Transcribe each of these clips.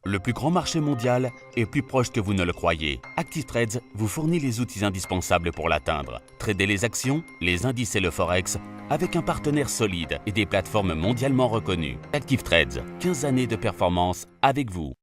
Le plus grand marché mondial est plus proche que vous ne le croyez. Active Trades vous fournit les outils indispensables pour l'atteindre. Tradez les actions, les indices et le forex avec un partenaire solide et des plateformes mondialement reconnues. Active Trades, 15 années de performance avec vous.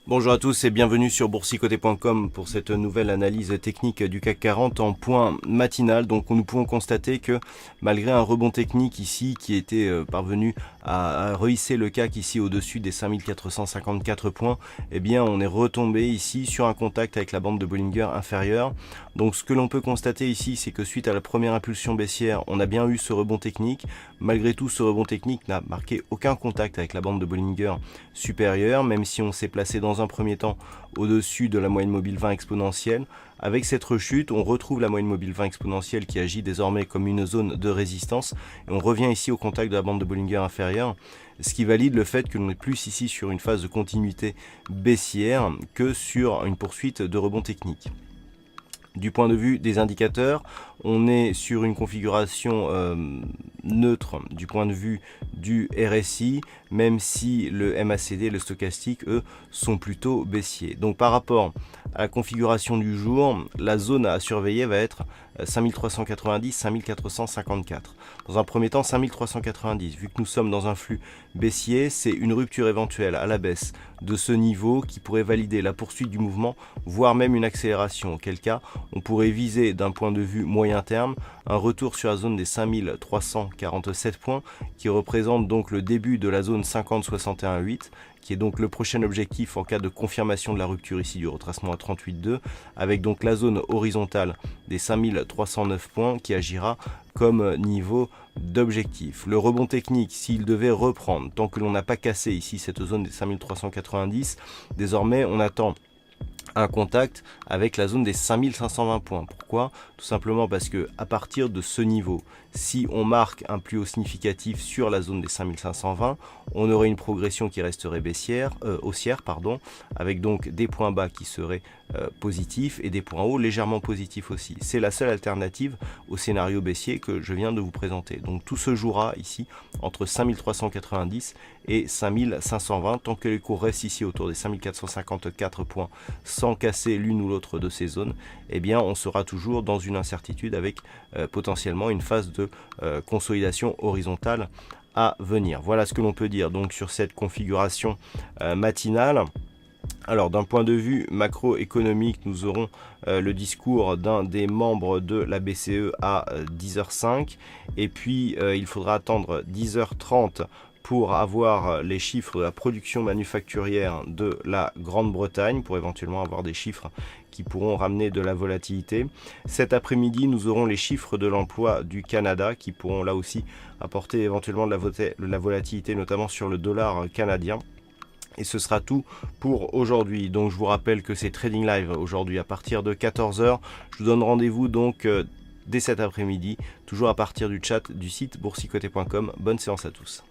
Bonjour à tous et bienvenue sur boursicoté.com pour cette nouvelle analyse technique du CAC 40 en point matinal. Donc nous pouvons constater que malgré un rebond technique ici qui était parvenu à rehisser le CAC ici au-dessus des 5454 points, eh bien on est retombé ici sur un contact avec la bande de Bollinger inférieure. Donc ce que l'on peut constater ici, c'est que suite à la première impulsion baissière, on a bien eu ce rebond technique. Malgré tout, ce rebond technique n'a marqué aucun contact avec la bande de Bollinger supérieure, même si on s'est placé dans un premier temps au-dessus de la moyenne mobile 20 exponentielle. Avec cette rechute, on retrouve la moyenne mobile 20 exponentielle qui agit désormais comme une zone de résistance et on revient ici au contact de la bande de Bollinger inférieure, ce qui valide le fait que l'on est plus ici sur une phase de continuité baissière que sur une poursuite de rebond technique. Du point de vue des indicateurs, on est sur une configuration neutre du point de vue du RSI, même si le MACD et le stochastique, eux, sont plutôt baissiers. Donc par rapport à la configuration du jour, la zone à surveiller va être 5390-5454. Dans un premier temps, 5390. Vu que nous sommes dans un flux baissier, c'est une rupture éventuelle à la baisse de ce niveau qui pourrait valider la poursuite du mouvement, voire même une accélération. Auquel cas, on pourrait viser d'un point de vue moyen terme un retour sur la zone des 5347 points qui représente donc le début de la zone 50-61-8 qui est donc le prochain objectif en cas de confirmation de la rupture ici du retracement à 38,2 avec donc la zone horizontale des 5309 points qui agira comme niveau d'objectif. Le rebond technique, s'il devait reprendre, tant que l'on n'a pas cassé ici cette zone des 5390, désormais on attend un contact avec la zone des 5520 points. Pourquoi? Tout simplement parce que à partir de ce niveau, si on marque un plus haut significatif sur la zone des 5520, on aurait une progression qui resterait haussière, avec donc des points bas qui seraient positifs et des points hauts légèrement positifs aussi. C'est la seule alternative au scénario baissier que je viens de vous présenter. Donc tout se jouera ici entre 5390 et 5520 tant que les cours restent ici autour des 5454 points sans casser l'une ou l'autre de ces zones, eh bien on sera toujours dans une incertitude avec potentiellement une phase de consolidation horizontale à venir. Voilà ce que l'on peut dire donc sur cette configuration matinale. Alors d'un point de vue macroéconomique, nous aurons le discours d'un des membres de la BCE à 10h05 et puis il faudra attendre 10h30 pour avoir les chiffres de la production manufacturière de la Grande-Bretagne, pour éventuellement avoir des chiffres qui pourront ramener de la volatilité. Cet après-midi, nous aurons les chiffres de l'emploi du Canada qui pourront là aussi apporter éventuellement de la volatilité, notamment sur le dollar canadien. Et ce sera tout pour aujourd'hui. Donc je vous rappelle que c'est Trading Live aujourd'hui à partir de 14h. Je vous donne rendez-vous donc dès cet après-midi, toujours à partir du chat du site boursicoté.com. Bonne séance à tous.